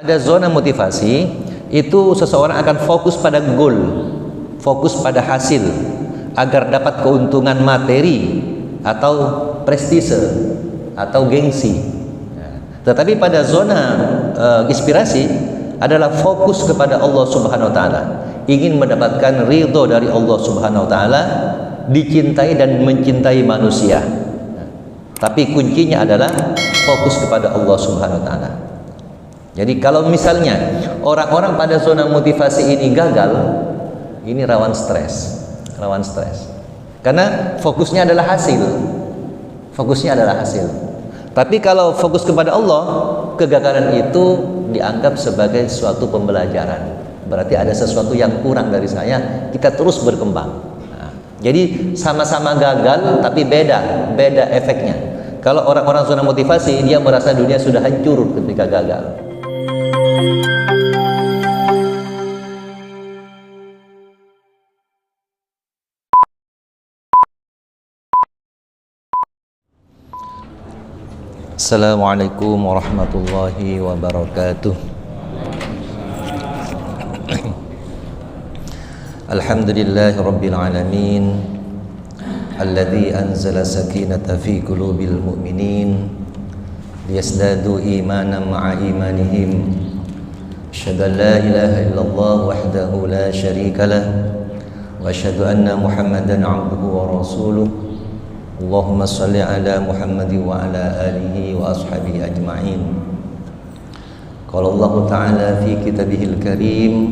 Ada zona motivasi, itu seseorang akan fokus pada goal, fokus pada hasil, agar dapat keuntungan materi atau prestise atau gengsi. Tetapi pada zona inspirasi adalah fokus kepada Allah Subhanahu wa taala, ingin mendapatkan ridho dari Allah Subhanahu wa taala, dicintai dan mencintai manusia. Tapi kuncinya adalah fokus kepada Allah Subhanahu wa taala. Jadi kalau misalnya orang-orang pada zona motivasi ini gagal, ini rawan stres. Karena fokusnya adalah hasil. Tapi kalau fokus kepada Allah, kegagalan itu dianggap sebagai suatu pembelajaran. Berarti ada sesuatu yang kurang dari saya, kita terus berkembang. Jadi sama-sama gagal tapi beda efeknya. Kalau orang-orang zona motivasi, dia merasa dunia sudah hancur ketika gagal. Assalamualaikum warahmatullahi wabarakatuh. Alhamdulillahi rabbil alamin, alladzi anzala sakinata fi qulubil mu'minin liyazdadu imanan ma'a imanihim. Asyhadu an la ilaha illallah wahdahu la syarika lah wa asyhadu anna Muhammadan 'abduhu wa rasuluh. Allahumma salli ala Muhammad wa ala alihi wa ashabihi ajma'in. Qala Allah ta'ala fi kitabihil karim,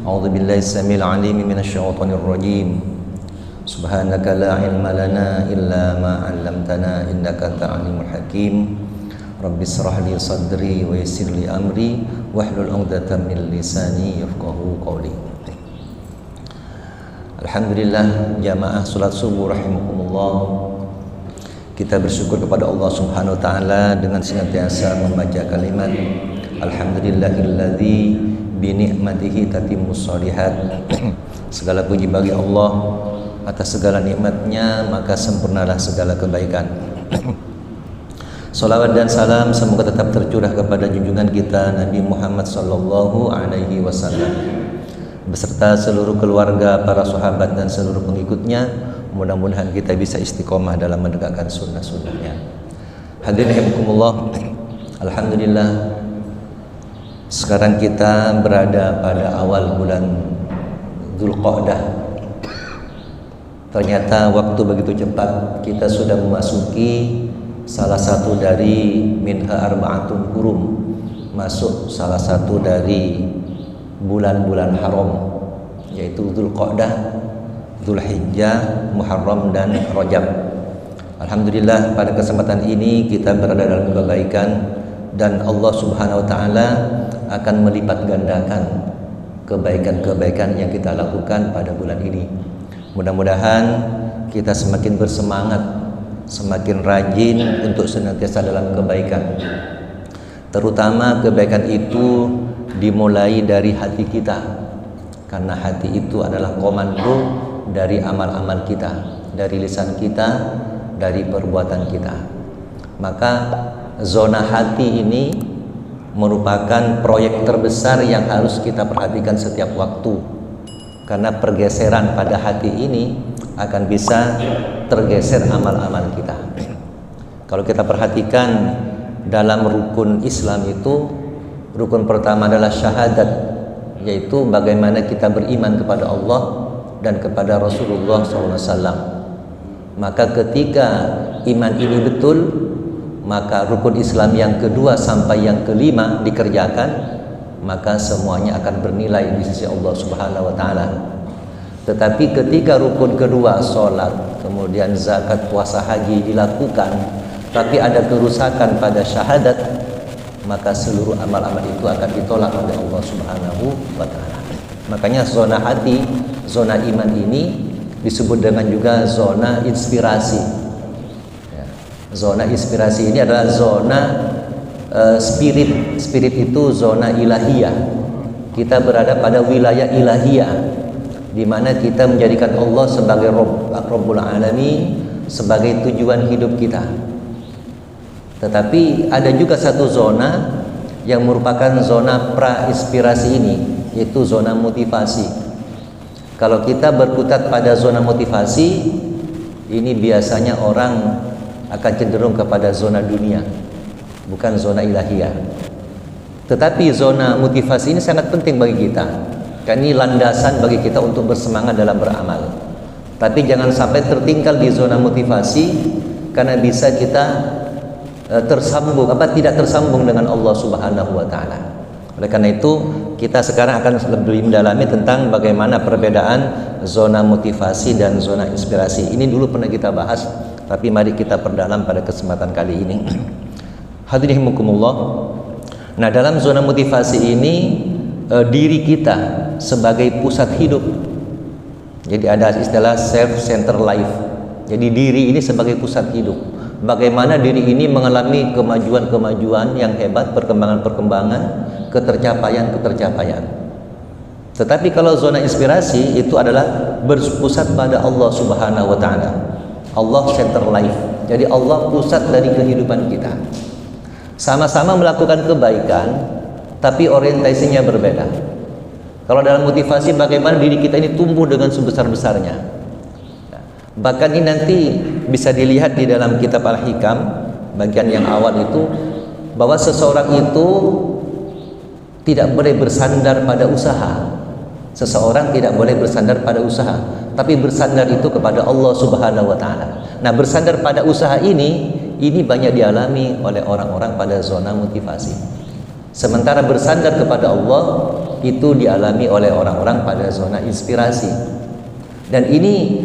a'udzu billahi samil alim minasy syaithanir rajim. Subhanaka la ilma lana illa ma 'allamtana innaka antal alimul hakim. Rabbi shrah li sadri wa yassir li amri wahlul 'uqdatam min lisani yafqahu qawli. Alhamdulillah, jamaah salat subuh rahimakumullah. Kita bersyukur kepada Allah Subhanahu wa taala dengan senantiasa membaca kalimat alhamdulillahilladzi bi ni'matihi tatimmus shalihat. Segala puji bagi Allah, atas segala nikmatnya maka sempurnalah segala kebaikan. Salawat dan salam semoga tetap tercurah kepada junjungan kita Nabi Muhammad sallallahu alaihi wasallam beserta seluruh keluarga, para sahabat dan seluruh pengikutnya. Mudah-mudahan kita bisa istiqomah dalam menegakkan sunnah-sunnahnya. Hadirin rahimakumullah, alhamdulillah, sekarang kita berada pada awal bulan Dzulqa'dah. Ternyata waktu begitu cepat, kita sudah memasuki salah satu dari minha arba'atun hurum, masuk salah satu dari bulan-bulan haram, yaitu Dzulqa'dah, Dzulhijjah, Muharram dan Rajab. Alhamdulillah, pada kesempatan ini kita berada dalam kebaikan dan Allah Subhanahu wa taala akan melipat gandakan kebaikan-kebaikan yang kita lakukan pada bulan ini. Mudah-mudahan kita semakin bersemangat, semakin rajin untuk senantiasa dalam kebaikan. Terutama kebaikan itu dimulai dari hati kita, karena hati itu adalah komando dari amal-amal kita, dari lisan kita, dari perbuatan kita. Maka zona hati ini merupakan proyek terbesar yang harus kita perhatikan setiap waktu, karena pergeseran pada hati ini akan bisa tergeser amal-amal kita. Kalau kita perhatikan dalam rukun Islam itu, rukun pertama adalah syahadat, yaitu bagaimana kita beriman kepada Allah dan kepada Rasulullah SAW. Maka ketika iman ini betul, maka rukun Islam yang kedua sampai yang kelima dikerjakan, maka semuanya akan bernilai di sisi Allah Subhanahu wa taala. Tetapi ketika rukun kedua, sholat, kemudian zakat, puasa, haji dilakukan, tapi ada kerusakan pada syahadat, maka seluruh amal-amal itu akan ditolak oleh Allah Subhanahu wa taala. Makanya zona hati, zona iman ini disebut dengan juga zona inspirasi. Zona inspirasi ini adalah zona spirit. Spirit itu zona ilahiyah. Kita berada pada wilayah ilahiyah, di mana kita menjadikan Allah sebagai Rabbul Alamin, sebagai tujuan hidup kita. Tetapi ada juga satu zona yang merupakan zona pra-inspirasi ini, yaitu zona motivasi. Kalau kita berkutat pada zona motivasi, ini biasanya orang akan cenderung kepada zona dunia, bukan zona ilahiyah. Tetapi zona motivasi ini sangat penting bagi kita, karena ini landasan bagi kita untuk bersemangat dalam beramal. Tapi jangan sampai tertinggal di zona motivasi, karena bisa kita tidak tersambung dengan Allah Subhanahu wa taala. Oleh karena itu, kita sekarang akan lebih mendalami tentang bagaimana perbedaan zona motivasi dan zona inspirasi. Ini dulu pernah kita bahas, tapi mari kita perdalam pada kesempatan kali ini. Hadirin rahimakumullah. Nah, dalam zona motivasi ini diri kita sebagai pusat hidup. Jadi ada istilah self-centered life. Jadi diri ini sebagai pusat hidup. Bagaimana diri ini mengalami kemajuan-kemajuan yang hebat, perkembangan-perkembangan, ketercapaian-ketercapaian. Tetapi kalau zona inspirasi itu adalah berpusat pada Allah Subhanahu wa taala. Allah center life. Jadi Allah pusat dari kehidupan kita. Sama-sama melakukan kebaikan, tapi orientasinya berbeda. Kalau dalam motivasi, bagaimana diri kita ini tumbuh dengan sebesar-besarnya. Bahkan ini nanti bisa dilihat di dalam kitab Al-Hikam, bagian yang awal itu, bahwa seseorang itu tidak boleh bersandar pada usaha. Seseorang tidak boleh bersandar pada usaha, tapi bersandar itu kepada Allah Subhanahu wa taala. Nah, bersandar pada usaha ini banyak dialami oleh orang-orang pada zona motivasi. Sementara bersandar kepada Allah itu dialami oleh orang-orang pada zona inspirasi. Dan ini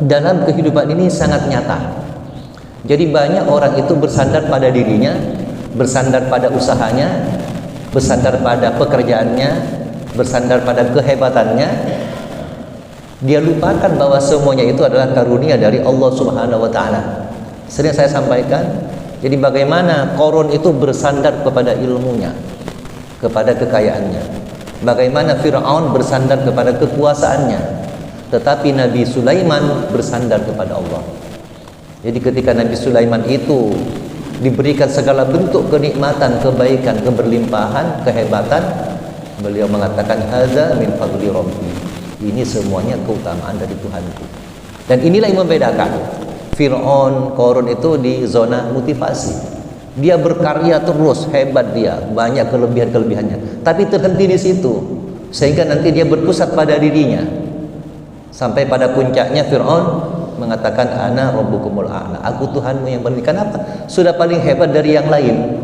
dalam kehidupan ini sangat nyata. Jadi banyak orang itu bersandar pada dirinya, bersandar pada usahanya, bersandar pada pekerjaannya, bersandar pada kehebatannya. Dia lupakan bahwa semuanya itu adalah karunia dari Allah Subhanahu wa taala. Sering saya sampaikan, jadi bagaimana Qarun itu bersandar kepada ilmunya, kepada kekayaannya. Bagaimana Fir'aun bersandar kepada kekuasaannya. Tetapi Nabi Sulaiman bersandar kepada Allah. Jadi ketika Nabi Sulaiman itu diberikan segala bentuk kenikmatan, kebaikan, keberlimpahan, kehebatan, beliau mengatakan, hadza min fadli rabbi. Ini semuanya keutamaan dari Tuhanku. Dan inilah yang membedakan Fir'aun, Qarun itu di zona motivasi. Dia berkarya terus, hebat dia, banyak kelebihan-kelebihannya. Tapi terhenti di situ, sehingga nanti dia berpusat pada dirinya. Sampai pada puncaknya Fir'aun mengatakan, ana rabbukumul a'la. Aku Tuhanmu yang paling. Kenapa? Sudah paling hebat dari yang lain.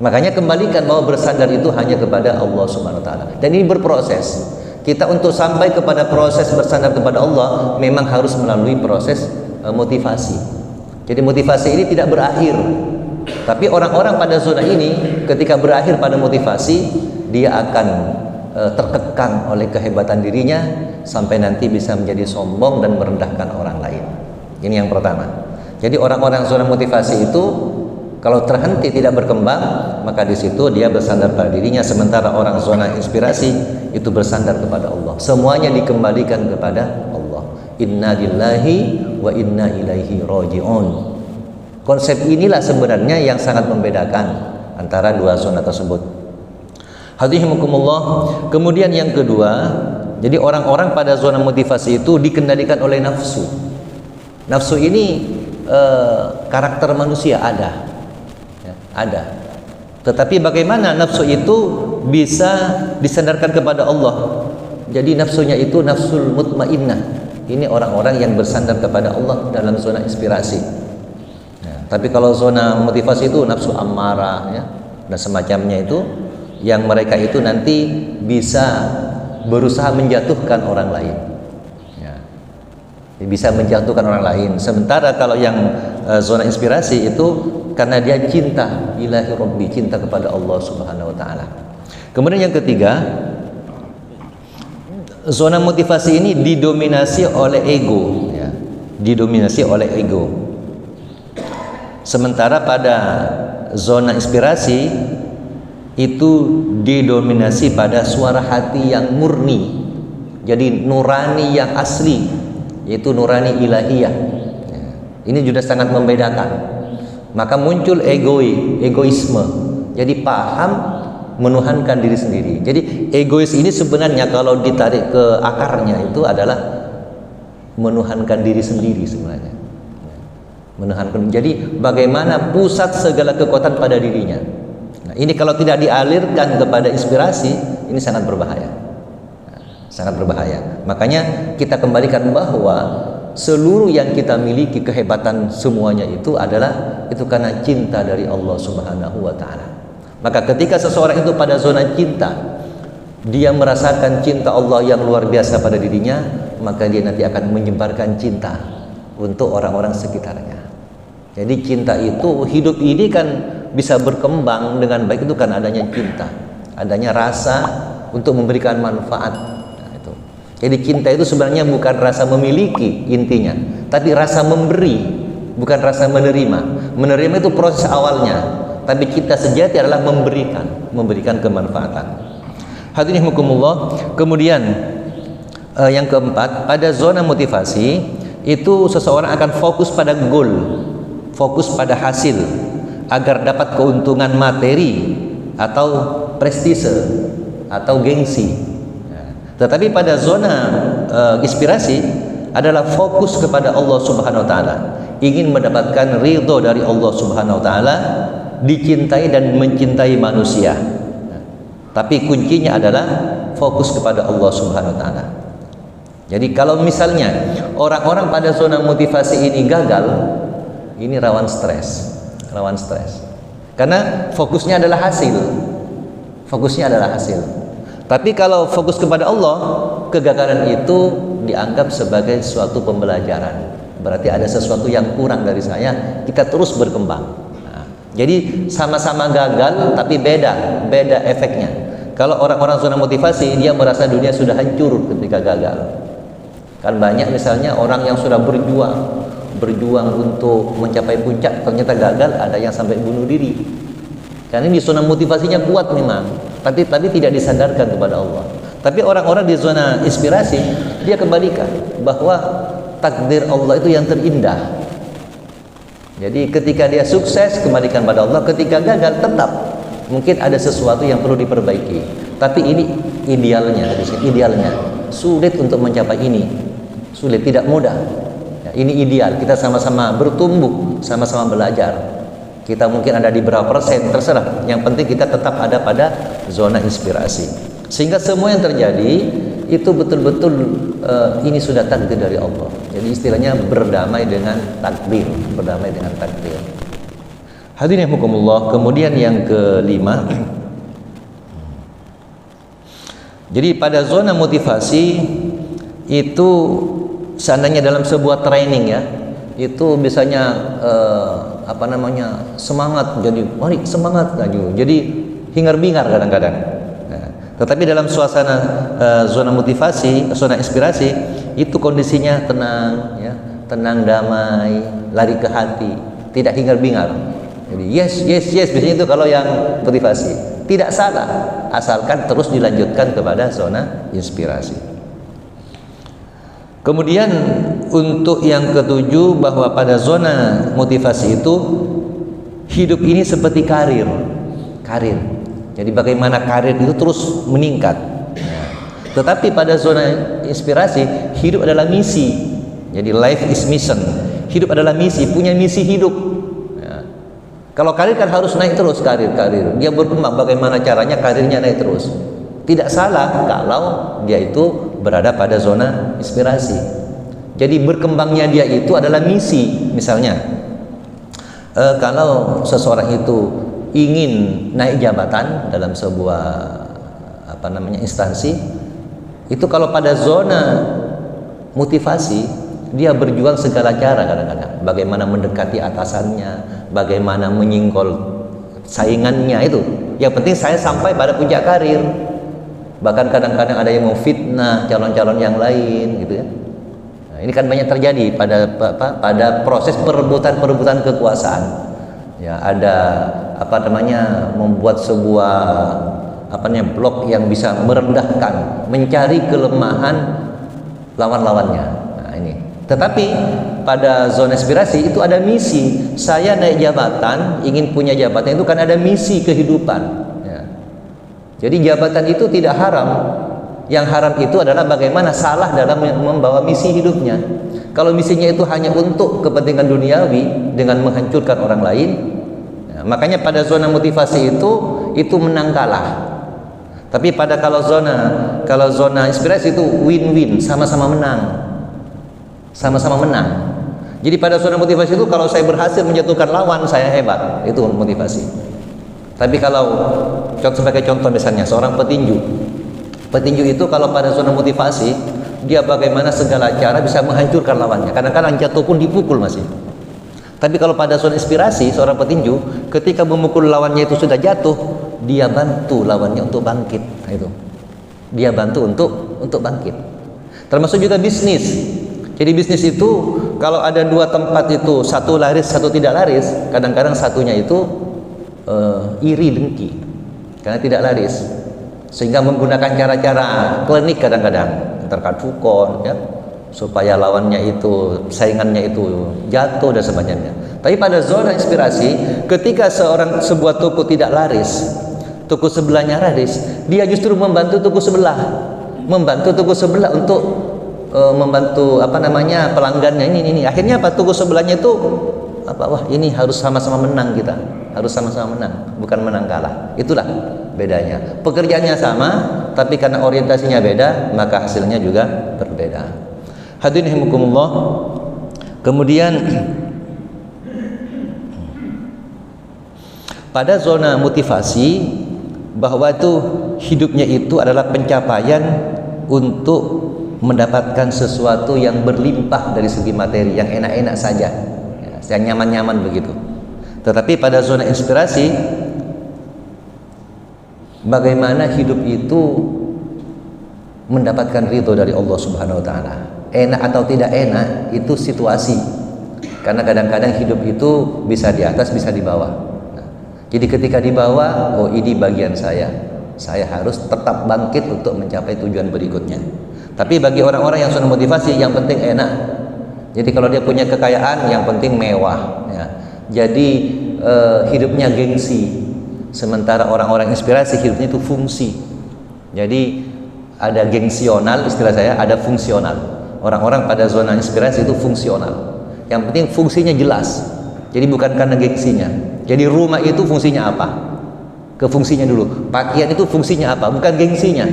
Makanya kembalikan bahwa bersandar itu hanya kepada Allah Subhanahu wa taala. Dan ini berproses. Kita untuk sampai kepada proses bersandar kepada Allah memang harus melalui proses motivasi. Jadi motivasi ini tidak berakhir. Tapi orang-orang pada zona ini ketika berakhir pada motivasi, dia akan terkekang oleh kehebatan dirinya sampai nanti bisa menjadi sombong dan merendahkan orang lain. Ini yang pertama. Jadi orang-orang zona motivasi itu kalau terhenti tidak berkembang, maka di situ dia bersandar pada dirinya. Sementara orang zona inspirasi itu bersandar kepada Allah. Semuanya dikembalikan kepada Allah. Inna lillahi wa inna ilaihi raji'un. Konsep inilah sebenarnya yang sangat membedakan antara dua zona tersebut. Hadihimukumullah. Kemudian yang kedua, jadi orang-orang pada zona motivasi itu dikendalikan oleh nafsu. Nafsu ini karakter manusia ada. Ada. Tetapi bagaimana nafsu itu bisa disandarkan kepada Allah? Jadi nafsunya itu nafsul mutmainnah. Ini orang-orang yang bersandar kepada Allah dalam zona inspirasi. Nah, tapi kalau zona motivasi itu nafsu ammarah ya, dan semacamnya itu, yang mereka itu nanti bisa berusaha menjatuhkan orang lain. Ya. Bisa menjatuhkan orang lain. Sementara kalau yang zona inspirasi itu karena dia cinta ilahi rabbi, cinta kepada Allah Subhanahu wa taala. Kemudian yang ketiga, zona motivasi ini didominasi oleh ego ya. Didominasi oleh ego. Sementara pada zona inspirasi itu didominasi pada suara hati yang murni. Jadi nurani yang asli, yaitu nurani ilahiyah. Ini juga sangat membedakan. Maka muncul egoisme. Jadi paham menuhankan diri sendiri. Jadi egois ini sebenarnya kalau ditarik ke akarnya itu adalah menuhankan diri sendiri sebenarnya. Menuhankan. Jadi bagaimana pusat segala kekuatan pada dirinya. Nah, ini kalau tidak dialirkan kepada inspirasi, ini sangat berbahaya. Sangat berbahaya. Makanya kita kembalikan bahwa seluruh yang kita miliki, kehebatan semuanya itu adalah itu karena cinta dari Allah Subhanahu wa taala. Maka ketika seseorang itu pada zona cinta, dia merasakan cinta Allah yang luar biasa pada dirinya, maka dia nanti akan menyebarkan cinta untuk orang-orang sekitarnya. Jadi cinta itu, hidup ini kan bisa berkembang dengan baik itu kan adanya cinta, adanya rasa untuk memberikan manfaat. Nah, itu. Jadi cinta itu sebenarnya bukan rasa memiliki intinya, tapi rasa memberi, bukan rasa menerima. Menerima itu proses awalnya, tapi cinta sejati adalah memberikan kemanfaatan. Hadirin rahimakumullah. Kemudian yang keempat, pada zona motivasi itu seseorang akan fokus pada goal, fokus pada hasil agar dapat keuntungan materi atau prestise atau gengsi. Tetapi pada zona inspirasi adalah fokus kepada Allah Subhanahu wa taala, ingin mendapatkan ridho dari Allah Subhanahu wa taala, dicintai dan mencintai manusia. Tapi kuncinya adalah fokus kepada Allah Subhanahu wa taala. Jadi kalau misalnya orang-orang pada zona motivasi ini gagal, ini rawan stres. Karena fokusnya adalah hasil. Tapi kalau fokus kepada Allah, kegagalan itu dianggap sebagai suatu pembelajaran. Berarti ada sesuatu yang kurang dari saya, kita terus berkembang. Nah, jadi sama-sama gagal tapi beda efeknya. Kalau orang-orang zona motivasi, dia merasa dunia sudah hancur ketika gagal. Kan banyak misalnya orang yang sudah berjuang untuk mencapai puncak, ternyata gagal, ada yang sampai bunuh diri. Karena ini zona motivasinya kuat memang, tapi tidak disadarkan kepada Allah. Tapi orang-orang di zona inspirasi, dia kembalikan bahwa takdir Allah itu yang terindah. Jadi ketika dia sukses, kembalikan pada Allah. Ketika gagal, tetap mungkin ada sesuatu yang perlu diperbaiki. Tapi ini idealnya, sulit untuk mencapai ini, sulit, tidak mudah. Ya, ini ideal. Kita sama-sama bertumbuh, sama-sama belajar. Kita mungkin ada di berapa persen, terserah. Yang penting kita tetap ada pada zona inspirasi. Sehingga semua yang terjadi itu betul-betul ini sudah takdir dari Allah. Jadi istilahnya berdamai dengan takdir, Hadirin rahimakumullah. Kemudian yang kelima, jadi pada zona motivasi itu seandainya dalam sebuah training ya, itu biasanya semangat, jadi mari semangat lagi, jadi hingar-bingar kadang-kadang. Nah, tetapi dalam suasana zona motivasi, zona inspirasi itu kondisinya tenang ya, tenang, damai, lari ke hati, tidak hingar-bingar. Jadi yes biasanya itu kalau yang motivasi. Tidak salah, asalkan terus dilanjutkan kepada zona inspirasi. Kemudian untuk yang ketujuh, bahwa pada zona motivasi itu hidup ini seperti karir. Jadi bagaimana karir itu terus meningkat. Tetapi pada zona inspirasi, hidup adalah misi. Jadi life is mission. Hidup adalah misi, punya misi hidup. Kalau karir kan harus naik terus, karir. Dia berkembang, bagaimana caranya karirnya naik terus. Tidak salah kalau dia itu berada pada zona inspirasi. Jadi berkembangnya dia itu adalah misi. Misalnya, kalau seseorang itu ingin naik jabatan dalam sebuah instansi, itu kalau pada zona motivasi, dia berjuang segala cara kadang-kadang. Bagaimana mendekati atasannya, bagaimana menyinggol saingannya itu. Yang penting saya sampai pada puncak karir. Bahkan kadang-kadang ada yang memfitnah calon-calon yang lain gitu ya. Nah, ini kan banyak terjadi pada proses perebutan kekuasaan. Ya, ada membuat sebuah blok yang bisa merendahkan, mencari kelemahan lawan-lawannya. Nah, ini. Tetapi pada zona inspirasi itu ada misi. Saya naik jabatan, ingin punya jabatan itu kan ada misi kehidupan. Ya. Jadi jabatan itu tidak haram. Yang haram itu adalah bagaimana salah dalam membawa misi hidupnya. Kalau misinya itu hanya untuk kepentingan duniawi dengan menghancurkan orang lain, ya, makanya pada zona motivasi itu menang kalah. Tapi pada kalau zona inspirasi itu win-win, sama-sama menang. Sama-sama menang. Jadi pada zona motivasi itu kalau saya berhasil menjatuhkan lawan, saya hebat. Itu motivasi. Tapi kalau sebagai contoh misalnya seorang petinju. Petinju itu kalau pada zona motivasi, dia bagaimana segala cara bisa menghancurkan lawannya. Kadang-kadang jatuh pun dipukul masih. Tapi kalau pada zona inspirasi, seorang petinju ketika memukul lawannya itu sudah jatuh, dia bantu lawannya untuk bangkit. Nah, itu. Dia bantu untuk bangkit. Termasuk juga bisnis. Jadi bisnis itu kalau ada dua tempat itu, satu laris, satu tidak laris, kadang-kadang satunya itu iri dengki karena tidak laris, sehingga menggunakan cara-cara klinik kadang-kadang terkadukon ya, supaya lawannya itu, saingannya itu jatuh dan sebagainya. Tapi pada zona inspirasi, ketika sebuah toko tidak laris, toko sebelahnya laris, dia justru membantu toko sebelah untuk membantu pelanggannya ini. Akhirnya apa, toko sebelahnya itu wah ini harus sama-sama menang, kita harus sama-sama menang, bukan menang kalah. Itulah bedanya. Pekerjaannya sama, tapi karena orientasinya beda, maka hasilnya juga berbeda. Hadirin rahimakumullah. Kemudian pada zona motivasi, bahwa itu hidupnya itu adalah pencapaian untuk mendapatkan sesuatu yang berlimpah dari segi materi, yang enak-enak saja, yang nyaman-nyaman begitu. Tetapi pada zona inspirasi, bagaimana hidup itu mendapatkan ridho dari Allah Subhanahu wa Ta'ala. Enak atau tidak enak itu situasi, karena kadang-kadang hidup itu bisa di atas, bisa di bawah. Jadi ketika di bawah, oh ini bagian saya harus tetap bangkit untuk mencapai tujuan berikutnya. Tapi bagi orang-orang yang sudah motivasi, yang penting enak. Jadi kalau dia punya kekayaan, yang penting mewah ya. Jadi hidupnya gengsi. Sementara orang-orang inspirasi hidupnya itu fungsi. Jadi ada gengsional, istilah saya, ada fungsional. Orang-orang pada zona inspirasi itu fungsional. Yang penting fungsinya jelas. Jadi bukan karena gengsinya. Jadi rumah itu fungsinya apa? Ke fungsinya dulu. Pakaian itu fungsinya apa? Bukan gengsinya.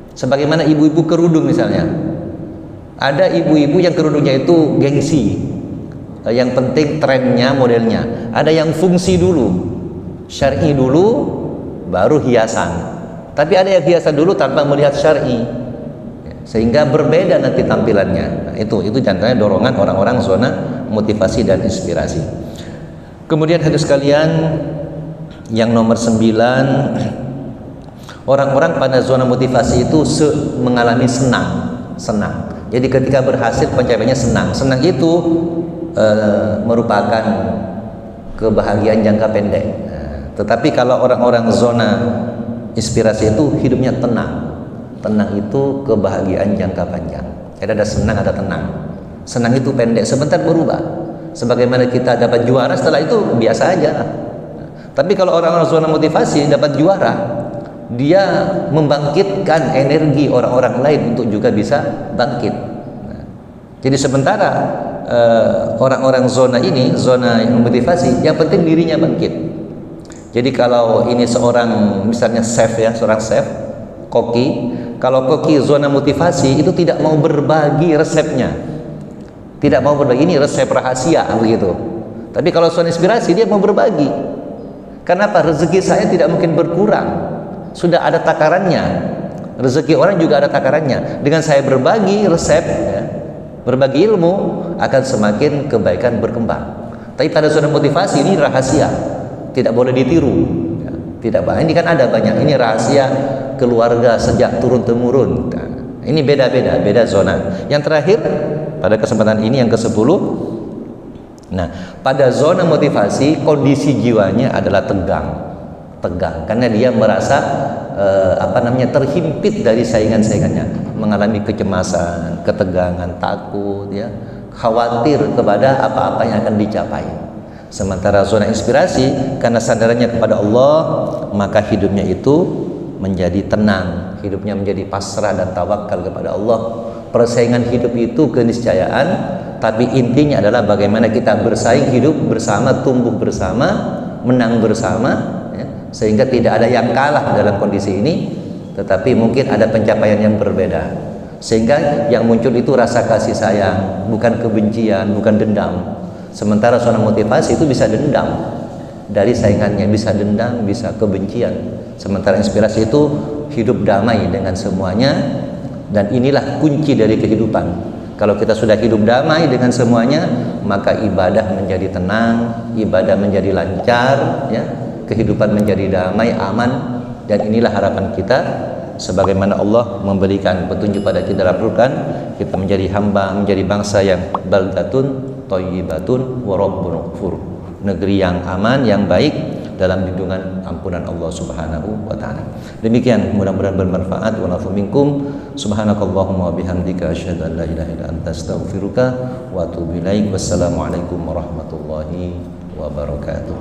Sebagaimana ibu-ibu kerudung misalnya, ada ibu-ibu yang kerudungnya itu gengsi, yang penting trennya, modelnya. Ada yang fungsi dulu, syar'i dulu, baru hiasan. Tapi ada yang hiasan dulu tanpa melihat syar'i, sehingga berbeda nanti tampilannya. Nah, itu contohnya dorongan orang-orang zona motivasi dan inspirasi. Kemudian hadis sekalian, yang nomor 9, orang-orang pada zona motivasi itu mengalami senang. Jadi ketika berhasil pencapaiannya senang. Senang itu merupakan kebahagiaan jangka pendek. Tetapi kalau orang-orang zona inspirasi itu hidupnya tenang. Tenang itu kebahagiaan jangka panjang. Jadi ada senang, ada tenang. Senang itu pendek, sebentar berubah. Sebagaimana kita dapat juara, setelah itu biasa aja. Tapi kalau orang-orang zona motivasi dapat juara, dia membangkitkan energi orang-orang lain untuk juga bisa bangkit. Nah, jadi sementara orang-orang zona yang motivasi, yang penting dirinya bangkit. Jadi kalau ini seorang misalnya chef ya, seorang chef, koki, kalau koki zona motivasi itu tidak mau berbagi resepnya, tidak mau berbagi, ini resep rahasia begitu. Tapi kalau zona inspirasi dia mau berbagi. Kenapa? Rezeki saya tidak mungkin berkurang. Sudah ada takarannya. Rezeki orang juga ada takarannya. Dengan saya berbagi resep, ya, berbagi ilmu, akan semakin kebaikan berkembang. Tapi pada zona motivasi ini rahasia, tidak boleh ditiru. Ya, tidak banyak. Ini kan ada banyak. Ini rahasia keluarga sejak turun temurun. Nah, ini beda zona. Yang terakhir pada kesempatan ini yang ke-10. Nah, pada zona motivasi kondisi jiwanya adalah tegang karena dia merasa terhimpit dari saingan-saingannya, mengalami kecemasan, ketegangan, takut ya, khawatir kepada apa-apa yang akan dicapai. Sementara zona inspirasi, karena sandarannya kepada Allah, maka hidupnya itu menjadi tenang, hidupnya menjadi pasrah dan tawakal kepada Allah. Persaingan hidup itu keniscayaan, tapi intinya adalah bagaimana kita bersaing hidup bersama, tumbuh bersama, menang bersama, ya, sehingga tidak ada yang kalah dalam kondisi ini, tetapi mungkin ada pencapaian yang berbeda. Sehingga yang muncul itu rasa kasih sayang, bukan kebencian, bukan dendam. Sementara zona motivasi itu bisa dendam dari saingannya, bisa dendam, bisa kebencian. Sementara inspirasi itu hidup damai dengan semuanya, dan inilah kunci dari kehidupan. Kalau kita sudah hidup damai dengan semuanya, maka ibadah menjadi tenang, ibadah menjadi lancar, ya, kehidupan menjadi damai, aman, dan inilah harapan kita. Sebagaimana Allah memberikan petunjuk pada kita dalam Al-Quran, kita menjadi hamba, menjadi bangsa yang baldatun thayyibatun wa rabbun ghafur, negeri yang aman, yang baik, dalam lindungan ampunan Allah Subhanahu wa taala. Demikian, mudah-mudahan bermanfaat. Wa nafu minkum. Subhanakallahumma wa bihamdika asyhadu an la ilaha illa anta astaghfiruka wa atubu ilaik. Wassalamualaikum warahmatullahi wabarakatuh.